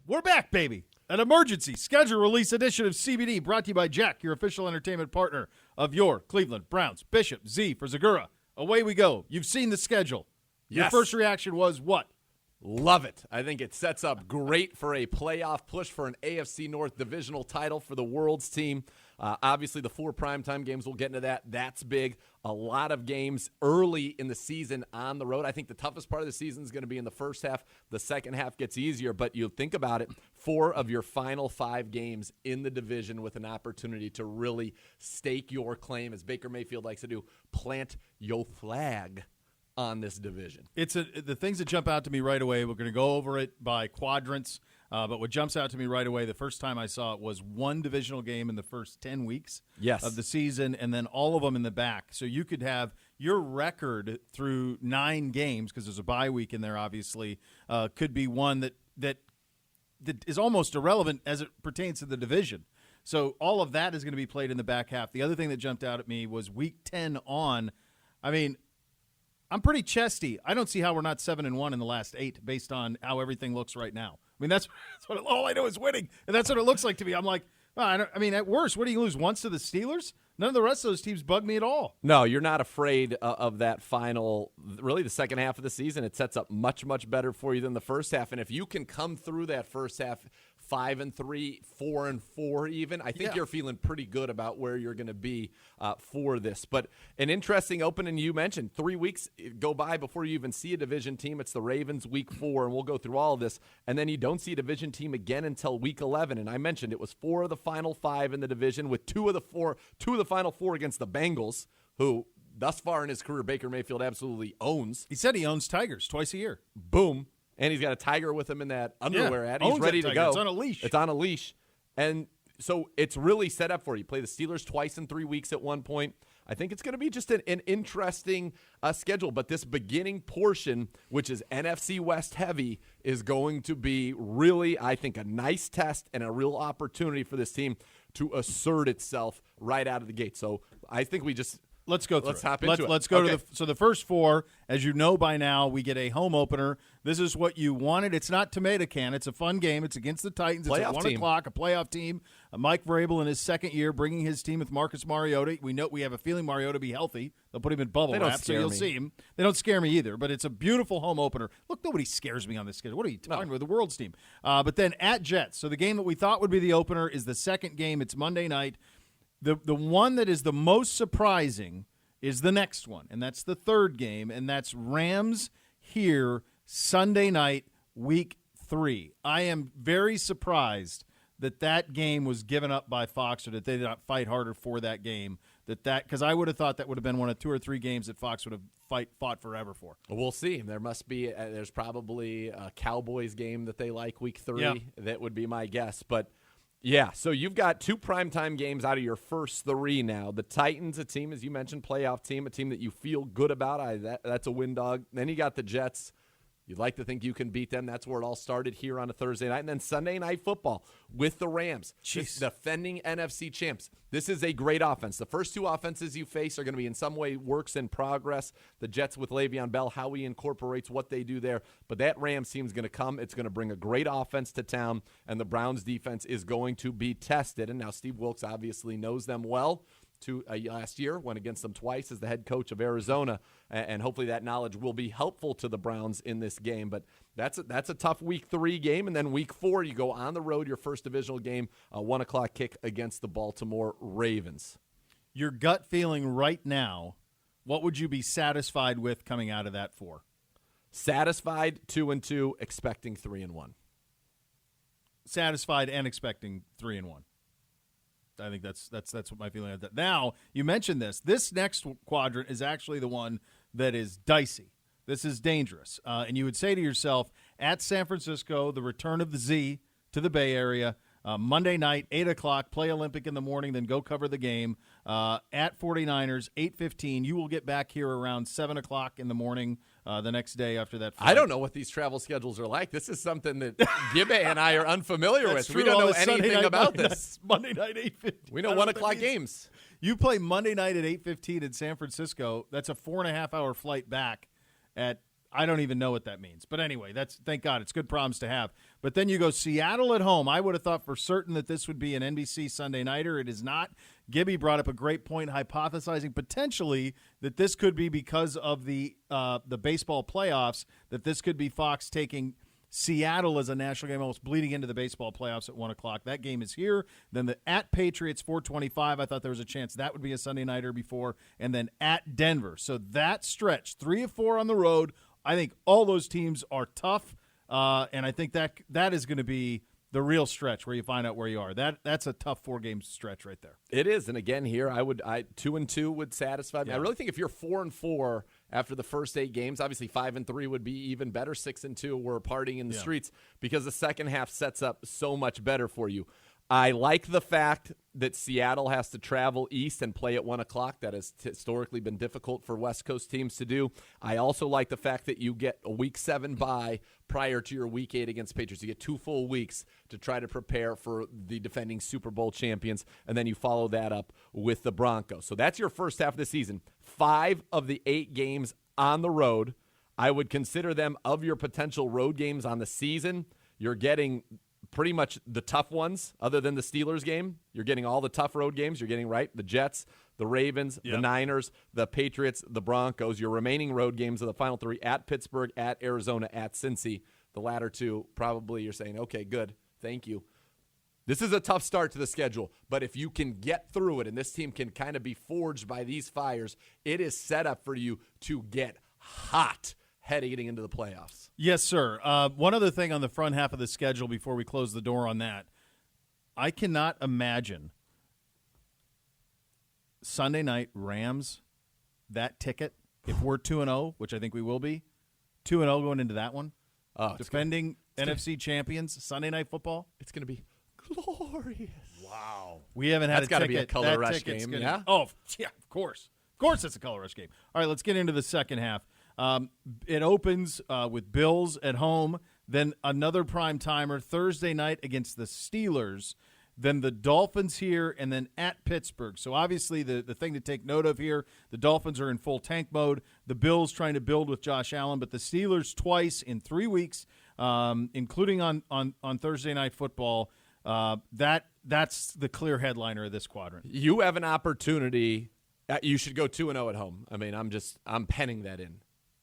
We're back, baby. An emergency schedule release edition of CBD brought to you by Jack, your official entertainment partner of your Cleveland Browns. Bishop, Z for Zegura. Away we go. You've seen the schedule. Your first reaction was what? Love it. I think it sets up great for a playoff push for an AFC North divisional title for the World's team. Obviously, the 4 primetime games, we'll get into that. That's big. A lot of games early in the season on the road. I think the toughest part of the season is going to be in the first half. The second half gets easier, but you think about it, 4 of your final 5 games in the division with an opportunity to really stake your claim, as Baker Mayfield likes to do, plant your flag on this division. It's the things that jump out to me right away. We're going to go over it by quadrants, but what jumps out to me right away, the first time I saw it was one divisional game in the first 10 weeks of the season, and then all of them in the back. So you could have your record through 9 games, because there's a bye week in there, obviously, could be one that is almost irrelevant as it pertains to the division. So all of that is going to be played in the back half. The other thing that jumped out at me was week 10 on. I mean, I'm pretty chesty. I don't see how we're not 7-1 in the last 8 based on how everything looks right now. I mean, that's what all I know is winning, and that's what it looks like to me. I'm like, well, at worst, what do you lose once to the Steelers? None of the rest of those teams bug me at all. No, you're not afraid of that final, really the second half of the season. It sets up much, much better for you than the first half. And if you can come through that first half 5-3, 4-4 even, I think you're feeling pretty good about where you're going to be for this. But an interesting opening you mentioned. 3 weeks go by before you even see a division team. It's the Ravens week 4, and we'll go through all of this. And then you don't see a division team again until week 11. And I mentioned it was 4 of the final 5 in the division, with two of the final 4 against the Bengals, who thus far in his career Baker Mayfield absolutely owns. He said he owns Tigers twice a year. Boom. And he's got a tiger with him in that underwear ad. He's ready to go. It's on a leash. It's on a leash. And so it's really set up for you. Play the Steelers twice in 3 weeks at one point. I think it's going to be just an interesting schedule. But this beginning portion, which is NFC West heavy, is going to be really, I think, a nice test and a real opportunity for this team to assert itself right out of the gate. So I think we just let's go through. Let's hop into it. Let's go to the first 4. As you know by now, we get a home opener. This is what you wanted. It's not tomato can. It's a fun game. It's against the Titans. It's at 1 o'clock. A playoff team. Mike Vrabel in his second year, bringing his team with Marcus Mariota. We have a feeling Mariota will be healthy. They'll put him in bubble wrap, so you'll see him. They don't scare me either, but it's a beautiful home opener. Look, nobody scares me on this schedule. What are you talking about? The World's team. But then at Jets. So the game that we thought would be the opener is the second game. It's Monday night. The one that is the most surprising is the next one, and that's the third game, and that's Rams here Sunday night, week 3. I am very surprised that game was given up by Fox, or that they did not fight harder for that game. Because I would have thought that would have been one of 2 or 3 games that Fox would have fought forever for. We'll see. There's probably a Cowboys game that they like week 3. Yep. That would be my guess, but. Yeah, so you've got 2 primetime games out of your first 3 now. The Titans, a team, as you mentioned, playoff team, a team that you feel good about. That's a win dog. Then you got the Jets. You'd like to think you can beat them. That's where it all started here on a Thursday night. And then Sunday Night Football with the Rams, defending NFC champs. This is a great offense. The first 2 offenses you face are going to be in some way works in progress. The Jets with Le'Veon Bell, how he incorporates what they do there. But that Rams team is going to come. It's going to bring a great offense to town, and the Browns defense is going to be tested. And now Steve Wilkes obviously knows them well. Last year, went against them twice as the head coach of Arizona, and hopefully that knowledge will be helpful to the Browns in this game. But that's a tough week 3 game, and then week 4 you go on the road, your first divisional game, a 1 o'clock kick against the Baltimore Ravens. Your gut feeling right now, what would you be satisfied with coming out of that 4? Satisfied 2-2, expecting 3-1. Satisfied and expecting 3-1. I think that's what my feeling is. Now, you mentioned this. This next quadrant is actually the one that is dicey. This is dangerous. And you would say to yourself, at San Francisco, the return of the Z to the Bay Area, Monday night, 8 o'clock, play Olympic in the morning, then go cover the game. At 49ers, 8:15. You will get back here around 7 o'clock in the morning the next day after that flight. I don't know what these travel schedules are like. This is something that Gibbe and I are unfamiliar with. We don't know anything about this. Monday night, 8:15. We know 1 o'clock games. You play Monday night at 8:15 in San Francisco. That's a 4.5-hour flight back at I don't even know what that means. But anyway, thank God. It's good problems to have. But then you go Seattle at home. I would have thought for certain that this would be an NBC Sunday nighter. It is not. Gibby brought up a great point, hypothesizing potentially that this could be because of the baseball playoffs, that this could be Fox taking Seattle as a national game, almost bleeding into the baseball playoffs at 1 o'clock. That game is here. Then the at Patriots, 4:25. I thought there was a chance that would be a Sunday nighter before. And then at Denver. So that stretch, 3 of 4 on the road. I think all those teams are tough, and I think that is going to be the real stretch where you find out where you are. That's a tough 4-game stretch right there. It is, and again here, 2-2 would satisfy me. Yeah. I really think if you're 4-4 after the first 8 games, obviously 5-3 would be even better. 6-2, we're partying in the streets because the second half sets up so much better for you. I like the fact that Seattle has to travel east and play at 1 o'clock. That has historically been difficult for West Coast teams to do. I also like the fact that you get a Week 7 bye prior to your Week 8 against Patriots. You get 2 full weeks to try to prepare for the defending Super Bowl champions, and then you follow that up with the Broncos. So that's your first half of the season. 5 of the 8 games on the road. I would consider them of your potential road games on the season. You're getting pretty much the tough ones other than the Steelers game. You're getting all the tough road games. You're getting, right, the Jets, the Ravens, the Niners, the Patriots, the Broncos. Your remaining road games are the final 3 at Pittsburgh, at Arizona, at Cincy. The latter 2, probably you're saying, okay, good, thank you. This is a tough start to the schedule, but if you can get through it and this team can kind of be forged by these fires, it is set up for you to get hot heading into the playoffs. Yes, sir. One other thing on the front half of the schedule before we close the door on that. I cannot imagine Sunday night Rams, that ticket, if we're 2-0, which I think we will be, 2-0 going into that one, defending NFC champions, Sunday Night Football. It's going to be glorious. Wow. We haven't had That's got to be a color rush game, yeah? Oh, yeah, of course. Of course it's a color rush game. All right, let's get into the second half. It opens with Bills at home, then another prime-timer Thursday night against the Steelers, then the Dolphins here, and then at Pittsburgh. So obviously the thing to take note of here, the Dolphins are in full tank mode, the Bills trying to build with Josh Allen, but the Steelers twice in 3 weeks, including on Thursday Night Football. That's the clear headliner of this quadrant. You have an opportunity. You should go 2-0 at home. I mean, I'm penning that in.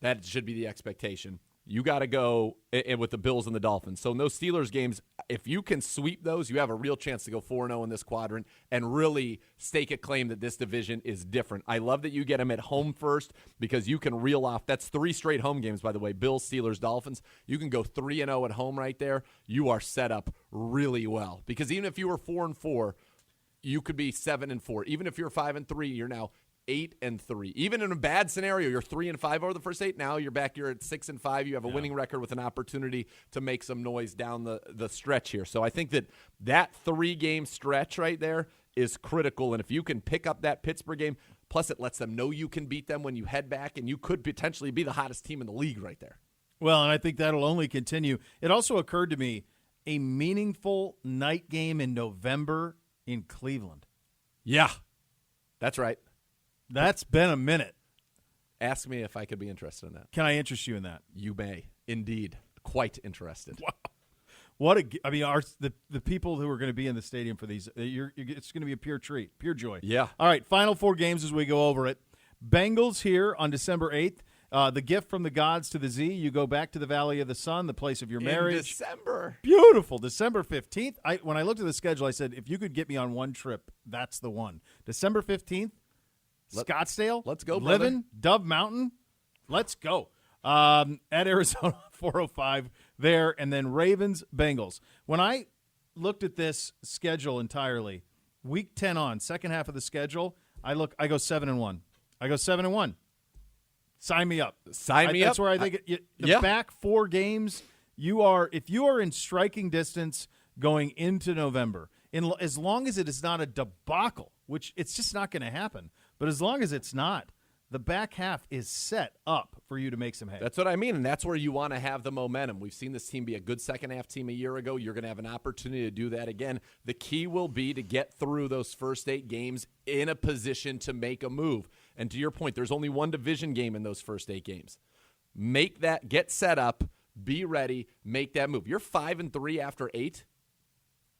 That should be the expectation. You got to go with the Bills and the Dolphins. So in those Steelers games, if you can sweep those, you have a real chance to go 4-0 in this quadrant and really stake a claim that this division is different. I love that you get them at home first because you can reel off. That's 3 straight home games, by the way, Bills, Steelers, Dolphins. You can go 3-0 at home right there. You are set up really well because even if you were 4-4, you could be 7-4. Even if you're 5-3, you're now 8-3. Even in a bad scenario, you're 3-5 over the first 8. Now you're back. You're at 6-5. You have a winning record with an opportunity to make some noise down the stretch here. So I think that 3-game stretch right there is critical. And if you can pick up that Pittsburgh game, plus it lets them know you can beat them when you head back, and you could potentially be the hottest team in the league right there. Well, and I think that'll only continue. It also occurred to me a meaningful night game in November in Cleveland. Yeah, that's right. That's been a minute. Ask me if I could be interested in that. Can I interest you in that? You may. Indeed. Quite interested. Wow. The people who are going to be in the stadium for these, it's going to be a pure treat, pure joy. Yeah. All right, final 4 games as we go over it. Bengals here on December 8th. The gift from the gods to the Z. You go back to the Valley of the Sun, the place of your marriage. In December. Beautiful. December 15th. When I looked at the schedule, I said, if you could get me on one trip, that's the one. December 15th. Scottsdale. Let's go, brother. Living, Dove Mountain. Let's go. At Arizona, 4:05 there, and then Ravens, Bengals. When I looked at this schedule entirely, Week 10 on, second half of the schedule, I go 7-1. I go 7-1. Sign me up. Sign me up. That's where I think the back 4 games, if you are in striking distance going into November, as long as it is not a debacle, which it's just not going to happen. But as long as it's not, the back half is set up for you to make some hay. That's what I mean, and that's where you want to have the momentum. We've seen this team be a good second-half team a year ago. You're going to have an opportunity to do that again. The key will be to get through those first 8 games in a position to make a move. And to your point, there's only one division game in those first 8 games. get set up, be ready, make that move. You're 5-3 after 8.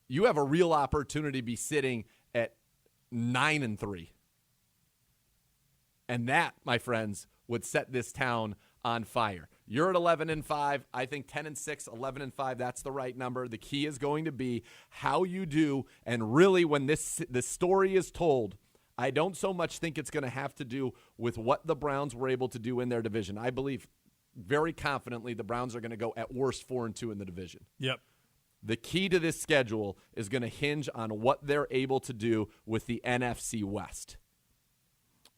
You have a real opportunity to be sitting at 9-3. And that, my friends, would set this town on fire. You're at 11-5. I think 10-6, 11-5, that's the right number. The key is going to be how you do. And really, when this story is told, I don't so much think it's going to have to do with what the Browns were able to do in their division. I believe very confidently the Browns are going to go at worst 4-2 in the division. Yep. The key to this schedule is going to hinge on what they're able to do with the NFC West.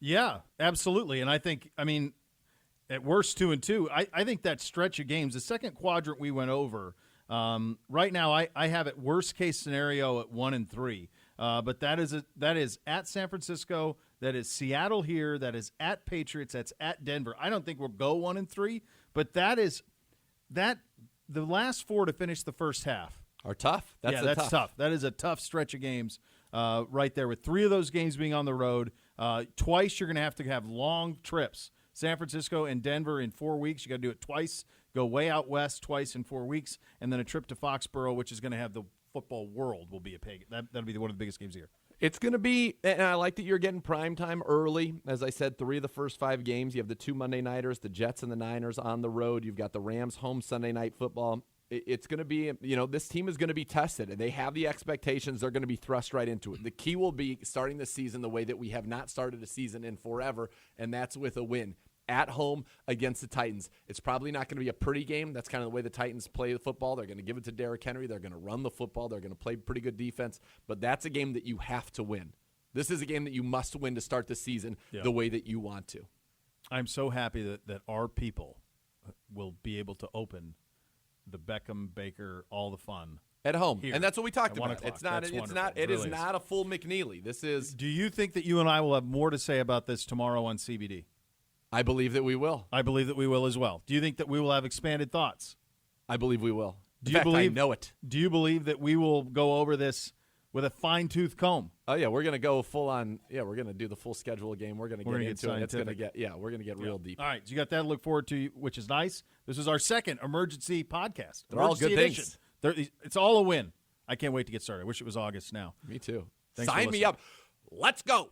Yeah, absolutely. And I think, at worst 2-2, I think that stretch of games, the second quadrant we went over, right now I have it worst case scenario at 1-3. But that is at San Francisco, that is Seattle here, that is at Patriots, that's at Denver. I don't think we'll go 1-3, but the last 4 to finish the first half are tough. That's tough. That is a tough stretch of games right there, with 3 of those games being on the road. Twice you're going to have long trips. San Francisco and Denver in 4 weeks. You got to do it twice. Go way out west twice in 4 weeks, and then a trip to Foxborough, which is going to have the football world will be a pig. That'll be one of the biggest games here. It's going to be, and I like that you're getting prime time early. As I said, 3 of the first 5 games. You have the 2 Monday Nighters, the Jets and the Niners on the road. You've got the Rams home Sunday Night Football. It's going to be, this team is going to be tested, and they have the expectations. They're going to be thrust right into it. The key will be starting the season the way that we have not started a season in forever, and that's with a win at home against the Titans. It's probably not going to be a pretty game. That's kind of the way the Titans play the football. They're going to give it to Derrick Henry. They're going to run the football. They're going to play pretty good defense. But that's a game that you have to win. This is a game that you must win to start the season the way that you want to. I'm so happy that our people will be able to open the Beckham, Baker, all the fun at home. Here, and that's what we talked about. It's not a full McNeely. This is. Do you think that you and I will have more to say about this tomorrow on CBD? I believe that we will. I believe that we will as well. Do you think that we will have expanded thoughts? I believe we will. I know it. Do you believe that we will go over this with a fine-tooth comb? Oh, yeah, we're going to go full on. Yeah, we're going to do the full schedule game. We're going to get into it. It's going to get, we're going to get real deep. All right, so you got that to look forward to, which is nice. This is our second emergency podcast. They're all good edition. things. It's all a win. I can't wait to get started. I wish it was August now. Me too. Thanks Sign me up. Let's go.